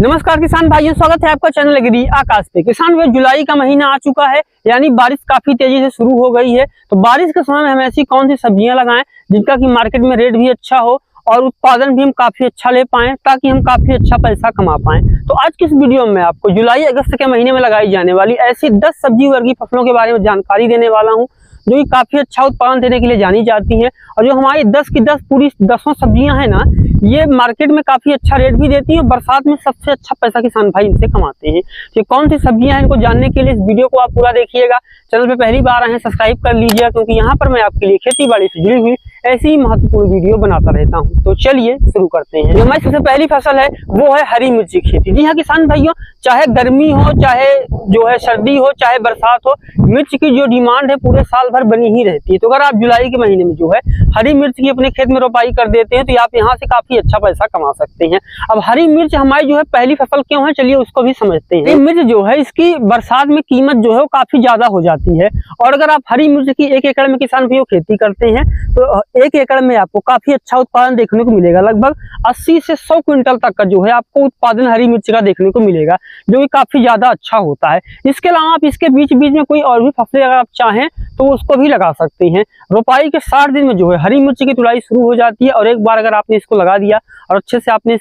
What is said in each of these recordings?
नमस्कार किसान भाइयों, स्वागत है आपका चैनल एग्री आकाश पे। किसान भाई, जुलाई का महीना आ चुका है, यानी बारिश काफी तेजी से शुरू हो गई है। तो बारिश के समय में हम ऐसी कौन सी सब्जियां लगाएं जिनका कि मार्केट में रेट भी अच्छा हो और उत्पादन भी हम काफी अच्छा ले पाएं, ताकि हम काफी अच्छा पैसा कमा पाएं। तो आज की इस वीडियो में आपको जुलाई अगस्त के महीने में लगाई जाने वाली ऐसी 10 सब्जी वर्गीय फसलों के बारे में जानकारी देने वाला हूँ, जो कि काफी अच्छा उत्पादन देने के लिए जानी जाती हैं। और जो हमारी 10 की 10 पूरी 10 सब्जियां हैं ना, ये मार्केट में काफी अच्छा रेट भी देती है। बरसात में सबसे अच्छा पैसा किसान भाई इनसे कमाते हैं। ये कौन सी सब्जियां हैं, इनको जानने के लिए इस वीडियो को आप पूरा देखिएगा। चैनल पे पहली बार आए हैं, सब्सक्राइब कर लीजिएगा, क्योंकि यहाँ पर मैं आपके लिए खेती बाड़ी से जुड़ी हुई ऐसी ही महत्वपूर्ण वीडियो बनाता रहता हूँ। तो चलिए शुरू करते हैं। जो हमारी सबसे पहली फसल है वो है हरी मिर्च की खेती। जी हाँ किसान भाइयों, चाहे गर्मी हो, चाहे जो है सर्दी हो, चाहे बरसात हो, मिर्च की जो डिमांड है पूरे साल भर बनी ही रहती है। तो अगर आप जुलाई के महीने में जो है हरी मिर्च की अपने खेत में रोपाई कर देते हैं, तो आप यहाँ से काफी अच्छा पैसा कमा सकते हैं। अब हरी मिर्च हमारी जो है पहली फसल क्यों है, चलिए उसको भी समझते हैं। मिर्च जो है इसकी बरसात में कीमत जो है वो काफी ज्यादा हो जाती है। और अगर आप हरी मिर्च की 1 एकड़ में किसान भाइयों खेती करते हैं, तो 1 एकड़ में आपको काफी अच्छा उत्पादन देखने को मिलेगा। लगभग 80 से 100 क्विंटल तक का जो है आपको उत्पादन हरी मिर्च का देखने को मिलेगा, जो कि काफी ज्यादा अच्छा होता है। इसके अलावा आप इसके बीच बीच में कोई और भी फसलें अगर आप चाहें तो उसको भी लगा सकते हैं। रोपाई के 60 दिन में जो है हरी मिर्च की तुड़ाई शुरू हो जाती है। और एक बार अगर आपने इसको लगा दिया और अच्छे से आपने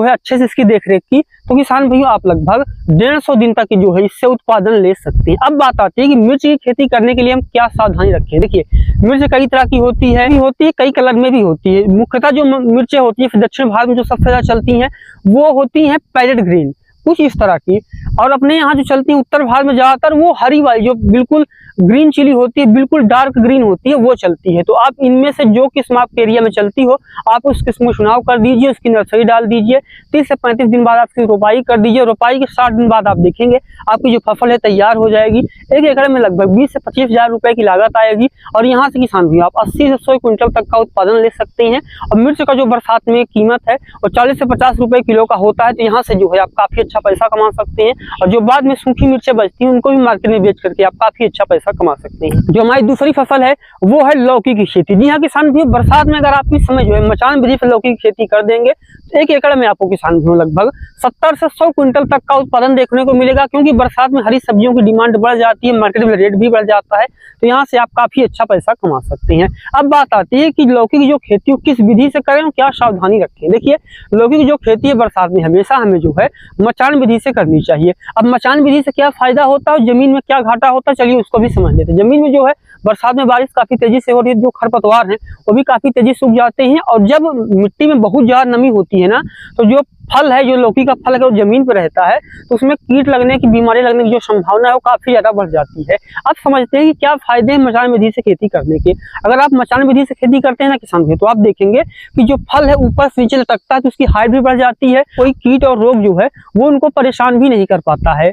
अच्छे से इसकी देखरेख की, तो किसान भैया आप लगभग 150 दिन तक की जो है इससे उत्पादन ले सकते हैं। अब बात आती है कि मिर्च की खेती करने के लिए हम क्या सावधानी रखें। देखिए, मिर्च कई तरह की होती है, कई कलर में भी होती है। मुख्यतः जो मिर्चें होती है दक्षिण भारत में जो सबसे ज्यादा चलती हैं वो होती हैं पैरेट ग्रीन, कुछ इस तरह की। और अपने यहाँ जो चलती है उत्तर भारत में ज्यादातर वो हरी वाली जो बिल्कुल ग्रीन चिली होती है, बिल्कुल डार्क ग्रीन होती है, वो चलती है। तो आप इनमें से जो किस्म आपके एरिया में चलती हो, आप उस किस्म को चुनाव कर दीजिए, उसकी नर्सरी डाल दीजिए। 30 से 35 दिन बाद आपकी रोपाई कर दीजिए। रोपाई के 60 दिन बाद आप देखेंगे आपकी जो फसल है तैयार हो जाएगी। 1 एकड़ में लगभग 20 से 25 हजार रुपए की लागत आएगी। और यहाँ से किसान भी आप 80 से 100 क्विंटल तक का उत्पादन ले सकते हैं। और मिर्च का जो बरसात में कीमत है वो 40 से 50 रुपए किलो का होता है। तो यहाँ से जो है आप काफी अच्छा पैसा कमा सकते हैं। और जो बाद में सूखी मिर्चें बचती हैं उनको भी मार्केट में बेच करके आप काफी अच्छा पैसा कमा सकते हैं। जो हमारी दूसरी फसल है वो है लौकी की खेती। जी हाँ किसान भी, बरसात में अगर आप इस समय जो है मचान विधि से लौकी की खेती कर देंगे, तो 1 एकड़ में आपको किसान भी लगभग 70 से 100 क्विंटल तक का उत्पादन देखने को मिलेगा। क्योंकि बरसात में हरी सब्जियों की डिमांड बढ़ जाती है, मार्केट में रेट भी बढ़ जाता है। तो यहाँ से आप काफी अच्छा पैसा कमा सकते हैं। अब बात आती है कि लौकी की जो खेती हो किस विधि से करें और क्या सावधानी रखें। देखिए, लौकी की जो खेती है बरसात में हमेशा हमें जो है मचान विधि से करनी चाहिए। अब मचान विधि से क्या फायदा होता है और जमीन में क्या घाटा होता है, चलिए उसको भी समझ लेते हैं। जमीन में जो है बरसात में बारिश काफी तेजी से हो रही है, जो खरपतवार हैं वो भी काफी तेजी से सूख जाते हैं। और जब मिट्टी में बहुत ज्यादा नमी होती है ना, तो जो फल है, जो लौकी का फल है, वो जमीन पर रहता है, तो उसमें कीट लगने की, बीमारी लगने की जो संभावना है वो काफी ज्यादा बढ़ जाती है। अब समझते हैं कि क्या फायदे हैं मचान विधि से खेती करने के। अगर आप मचान विधि से खेती करते हैं ना किसान भाई, तो आप देखेंगे कि जो फल है ऊपर से नीचे लटकता है, तो उसकी हाइट भी बढ़ जाती है। कोई कीट और रोग जो है वो उनको परेशान भी नहीं कर पाता है।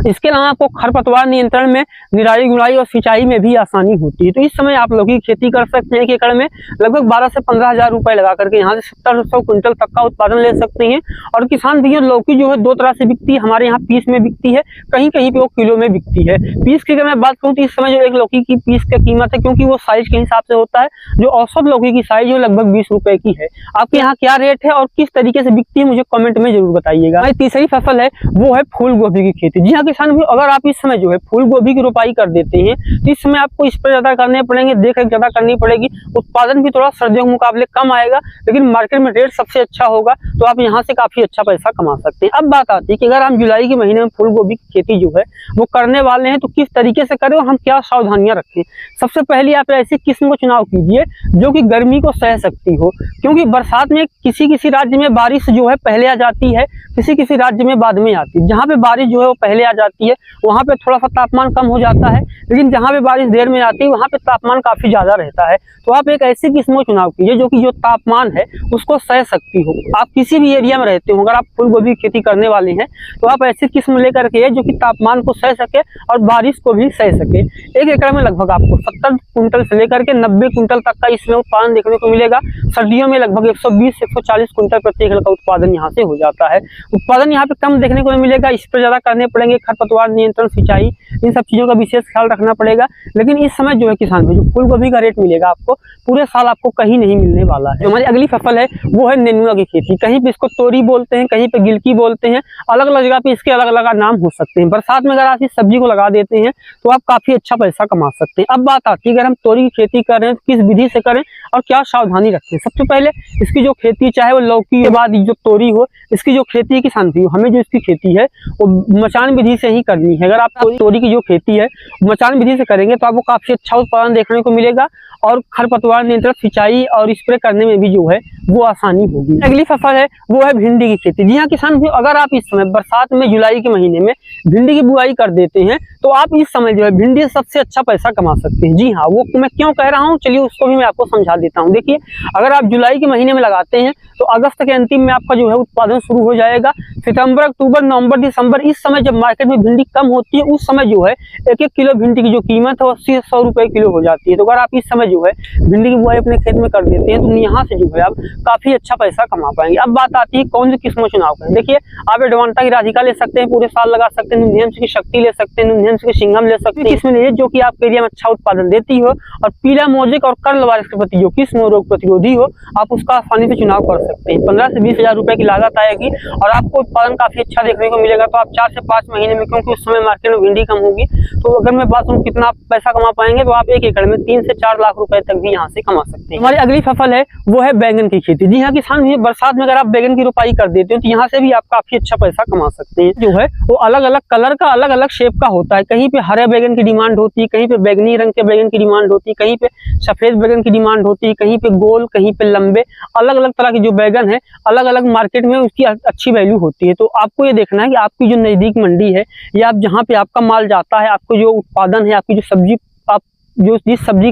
इसके अलावा आपको खरपतवार नियंत्रण में, निराई गुड़ाई और सिंचाई में भी आसानी होती है। तो इस समय आप लौकी की खेती कर सकते हैं। 1 एकड़ में लगभग 12 से 15 हजार रुपए लगा करके यहाँ से 70 से 100 क्विंटल तक का उत्पादन ले सकते हैं। और किसान भैया, लौकी जो है 2 तरह से बिकती है। हमारे यहाँ पीस में बिकती है, कहीं कहीं पे वो किलो में बिकती है। पीस की अगर मैं बात करूँ तो इस समय जो एक लौकी की पीस की कीमत है, क्योंकि वो साइज के हिसाब से होता है, जो औसत लौकी की साइज है लगभग 20 रुपए की है। आपके यहाँ क्या रेट है और किस तरीके से बिकती है, मुझे कमेंट में जरूर बताइएगा। तीसरी फसल है वो है फूल गोभी की खेती। जी हाँ किसान भाई, अगर आप इस समय जो है फूल गोभी की रोपाई कर देते हैं, तो इस समय आपको स्प्रे ज्यादा करने पड़ेंगे, देखरेख ज्यादा करनी पड़ेगी। उत्पादन भी थोड़ा सर्दियों के मुकाबले कम आएगा, लेकिन मार्केट में रेट सबसे अच्छा होगा। तो आप यहाँ से काफी अच्छा पैसा कमा सकते हैं। अब बात आती है कि अगर हम जुलाई के महीने में फूल गोभी की खेती जो है वो करने वाले हैं, तो किस तरीके से करें और हम क्या सावधानियां रखें। सबसे पहले आप ऐसी किस्म को चुनाव कीजिए जो कि गर्मी को सह सकती हो। क्योंकि बरसात में किसी राज्य में बारिश जो है पहले आ जाती है, किसी राज्य में बाद में आती है। जहाँ पे बारिश जो है वो पहले आ जाती है वहाँ पे थोड़ा सा तापमान कम हो जाता है, लेकिन जहाँ पे बारिश देर में आती है वहाँ पे तापमान काफी ज्यादा रहता है। तो आप एक ऐसी किस्म का चुनाव कीजिए जो कि जो तापमान है उसको सह सकती हो। आप किसी भी एरिया में रहते हो, अगर आप फूल गोभी की खेती करने वाले हैं, तो आप ऐसी किस्म लेकर के जो कि तापमान को सह सके और बारिश को भी सह सके। 1 एकड़ में लगभग आपको 70 क्विंटल से लेकर के 90 क्विंटल तक का इसमें उत्पादन देखने को मिलेगा। सर्दियों में लगभग 120 से 140 क्विंटल प्रति एकड़ का उत्पादन यहाँ से हो जाता है। उत्पादन यहाँ पे कम देखने को मिलेगा, स्प्रे ज्यादा करने पड़ेंगे, होंगे, खरपतवार नियंत्रण, सिंचाई, इन सब चीज़ों का विशेष ख्याल रखना पड़ेगा। लेकिन इस समय जो है किसान भाई, जो फूल गोभी का रेट मिलेगा आपको पूरे साल आपको कहीं नहीं मिलने वाला है। हमारी अगली फसल है वो है नेनुआ की खेती। कहीं पे इसको तोरी बोलते हैं, कहीं पे गिलकी बोलते हैं, अलग अलग जगह पे इसके अलग अलग नाम हो सकते हैं। बरसात में अगर आप इस सब्जी को लगा देते हैं तो आप काफी अच्छा पैसा कमा सकते हैं। अब बात आती है अगर हम तोरी की खेती कर रहे हैं तो किस विधि से करें और क्या सावधानी रखें। सबसे पहले इसकी जो खेती, चाहे वो लौकी के बाद जो तोरी हो, इसकी जो खेती है किसान भाई, हमें जो इसकी खेती है वो मचान विधि से ही करनी है। अगर आप तोरी की जो खेती है मचान विधि से करेंगे तो आपको काफी अच्छा उत्पादन देखने को मिलेगा और खरपतवार नियंत्रण, सिंचाई और स्प्रे करने में भी जो है वो आसानी होगी। अगली फसल है वो है भिंडी की खेती। जी हाँ किसान भाई, अगर आप इस समय बरसात में जुलाई के महीने में भिंडी की बुआई कर देते हैं तो आप इस समय जो है भिंडी से सबसे अच्छा पैसा कमा सकते हैं। जी हाँ, वो मैं क्यों कह रहा हूँ चलिए उसको भी मैं आपको समझा देता हूँ। देखिए, अगर आप जुलाई के महीने में लगाते हैं तो अगस्त के अंतिम में आपका जो है उत्पादन शुरू हो जाएगा। सितंबर, अक्टूबर, नवंबर, दिसंबर, इस समय जब मार्केट में भिंडी कम होती है उस समय जो है एक एक किलो भिंडी की जो कीमत है 80 से 100 रुपए किलो हो जाती है। तो अगर आप इस समय जो है भिंडी की बुआई अपने खेत में कर देते हैं तो यहाँ से जो है आप काफी अच्छा पैसा कमा पाएंगे। अब बात आती है कौन सी किस्मों चुनाव करें। देखिए, आप एडवांटा की राधिका ले सकते हैं, पूरे साल लगा सकते हैं, न्यूनहेम्स की शक्ति ले सकते हैं, न्यूनहेम्स की सिंघम ले सकते हैं। किस्म लीजिए जो कि आपके एरिया में अच्छा उत्पादन देती हो और पीला मोजेक और कर्ल वायरस के प्रति जो किस्म रोग प्रतिरोधी हो, आप उसका आसानी से चुनाव कर सकते हैं। 15 से 20 हजार रुपए की लागत आएगी और आपको उत्पादन काफी अच्छा देखने को मिलेगा। तो आप 4 से 5 महीने में, क्योंकि उस समय मार्केट में भिंडी कम होगी, तो अगर मैं बात करूँ कितना पैसा कमा पाएंगे तो आप 1 एकड़ में 3 से 4 लाख रुपए तक भी यहाँ से कमा सकते हैं। हमारी अगली फसल है वो है बैगन की खेती। जी हाँ किसान भाई, बरसात में अगर आप बैगन की रोपाई कर देते हो तो यहाँ से भी आप काफी अच्छा पैसा कमा सकते हैं। जो है वो अलग अलग कलर का, अलग अलग शेप का होता है। कहीं पे हरे बैगन की डिमांड होती है, कहीं पे बैगनी रंग के बैगन की डिमांड होती है, कहीं पे सफेद बैगन की डिमांड होती है, कहीं पे गोल, कहीं पे लंबे, अलग अलग तरह के जो बैगन है अलग अलग मार्केट में उसकी अच्छी वैल्यू होती है। तो आपको ये देखना है कि आपकी जो नजदीक मंडी है या आप जहाँ पे आपका माल जाता है, आपको जो उत्पादन है, आपकी जो सब्जी आप जिस सब्जी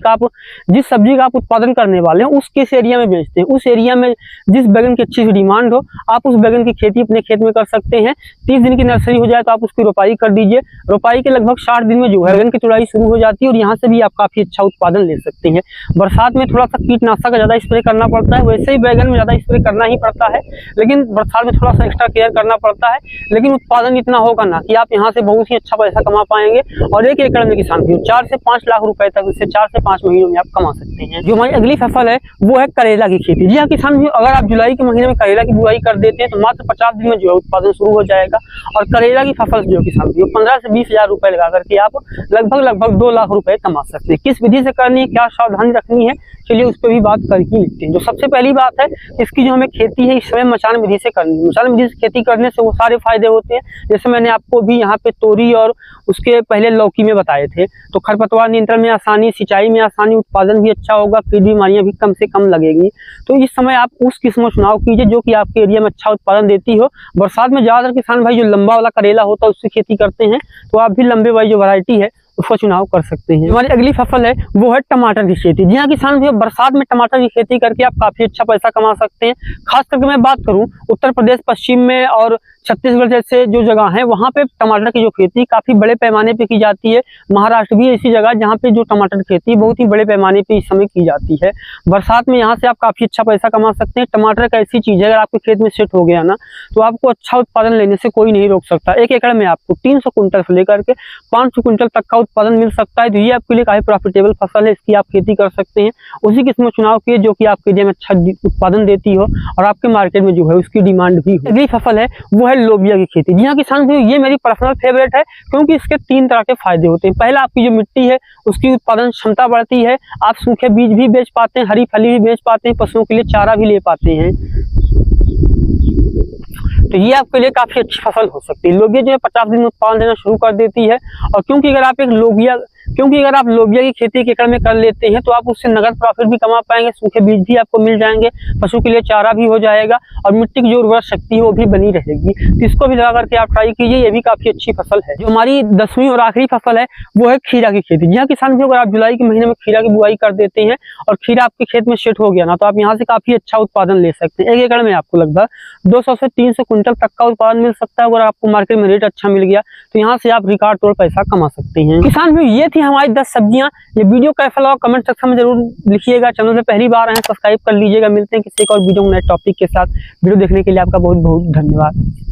का आप उत्पादन करने वाले हैं उस किस एरिया में बेचते हैं, उस एरिया में जिस बैगन की अच्छी सी डिमांड हो आप उस बैगन की खेती अपने खेत में कर सकते हैं। 30 दिन की नर्सरी हो जाए तो आप उसकी रोपाई कर दीजिए। रोपाई के लगभग 60 दिन में जो है बैगन की तुड़ाई शुरू हो जाती है और यहाँ से भी आप काफी अच्छा उत्पादन ले सकते हैं। बरसात में थोड़ा सा कीटनाशक का ज्यादा स्प्रे करना पड़ता है, वैसे ही बैगन में ज्यादा स्प्रे करना ही पड़ता है, लेकिन बरसात में थोड़ा सा एक्स्ट्रा केयर करना पड़ता है। लेकिन उत्पादन इतना होगा ना कि आप यहाँ से बहुत ही अच्छा पैसा कमा पाएंगे और 1 एकड़ में किसान भी 4 से 5 लाख रुपए तक इससे 4 से 5 महीनों में आप कमा सकते हैं। जो हमारी अगली फसल है वो है करेला की खेती। जी हाँ किसान भी, अगर आप जुलाई के महीने में करेला की बुआई कर देते हैं तो मात्र 50 दिन में जो है उत्पादन शुरू हो जाएगा और करेला की फसल जो किसान भी 15 से 20 हजार रुपए लगा करके आप लगभग 2 लाख रुपए कमा सकते हैं। किस विधि से करनी है, क्या सावधानी रखनी है, चलिए उस पर भी बात कर ही लेते हैं। जो सबसे पहली बात है, इसकी जो हमें खेती है इस समय मचान विधि से करनी है। मचान विधि से खेती करने से वो सारे फायदे होते हैं जैसे मैंने आपको भी यहाँ पे तोरी और उसके पहले लौकी में बताए थे। तो खरपतवार नियंत्रण में आसानी, सिंचाई में आसानी, उत्पादन भी अच्छा होगा, कीट बीमारियां भी कम से कम लगेगी। तो इस समय आप उस किस्म का चुनाव कीजिए जो कि आपके एरिया में अच्छा उत्पादन देती हो। बरसात में ज्यादातर किसान भाई जो लंबा वाला करेला होता है उससे खेती करते हैं, तो आप भी लंबे वाली जो वैरायटी है उसका चुनाव कर सकते हैं। हमारी अगली फसल है वो है टमाटर की खेती। जी हाँ किसान भाई, बरसात में टमाटर की खेती करके आप काफी अच्छा पैसा कमा सकते हैं। खास करके मैं बात करूं उत्तर प्रदेश, पश्चिम में और छत्तीसगढ़ जैसे जो जगह है वहाँ पे टमाटर की जो खेती काफी बड़े पैमाने पे की जाती है। महाराष्ट्र भी ऐसी जगह जहाँ पे जो टमाटर की खेती बहुत ही बड़े पैमाने पे इस समय की जाती है। बरसात में यहाँ से आप काफी अच्छा पैसा कमा सकते हैं। टमाटर एक ऐसी चीज है अगर आपके खेत में सेट हो गया ना तो आपको अच्छा उत्पादन लेने से कोई नहीं रोक सकता। 1 एकड़ में आपको 300 कुंटल से लेकर के 500 कुंटल तक का उत्पादन मिल सकता है। तो ये आपके लिए काफी प्रॉफिटेबल फसल है, इसकी आप खेती कर सकते हैं। उसी किस्म चुनाव किए जो कि आपके लिए में अच्छा उत्पादन देती हो और आपके मार्केट में जो है उसकी डिमांड भी हो। अगली फसल है वो है लोबिया की खेती। जी हाँ किसान भाई, ये मेरी पर्सनल फेवरेट है क्योंकि इसके 3 तरह के फायदे होते हैं। पहला, आपकी जो मिट्टी है उसकी उत्पादन क्षमता बढ़ती है। आप सूखे बीज भी बेच पाते हैं, हरी फली भी बेच पाते हैं, पशुओं के लिए चारा भी ले पाते हैं। तो ये आपके लिए काफी अच्छी फसल हो सकती है। लोबिया जो है 50 दिन में उत्पादन देना शुरू कर देती है और क्योंकि अगर आप लोबिया की खेती 1 एकड़ में कर लेते हैं तो आप उससे नगद प्रॉफिट भी कमा पाएंगे, सूखे बीज भी आपको मिल जाएंगे, पशु के लिए चारा भी हो जाएगा और मिट्टी की जो उर्वरक शक्ति है वो भी बनी रहेगी। तो इसको भी लगा करके आप ट्राई कीजिए, ये भी काफी अच्छी फसल है। जो हमारी 10वीं और आखिरी फसल है वो है खीरा की खेती। जी हाँ किसान भाई, अगर आप जुलाई के महीने में खीरा की बुआई कर देते हैं और खीरा आपके खेत में सेट हो गया ना तो आप यहाँ से काफी अच्छा उत्पादन ले सकते हैं। 1 एकड़ में आपको लगभग 200 से 300 कुंटल तक का उत्पादन मिल सकता है। अगर आपको मार्केट में रेट अच्छा मिल गया तो यहाँ से आप रिकॉर्ड तोड़ पैसा कमा सकते हैं। किसान भाई, ये थी हमारी 10 सब्जियां। ये वीडियो कैसा लगा कमेंट सेक्शन में जरूर लिखिएगा। चैनल पे पहली बार आए सब्सक्राइब कर लीजिएगा। मिलते हैं किसी और वीडियो नए टॉपिक के साथ। वीडियो देखने के लिए आपका बहुत बहुत धन्यवाद।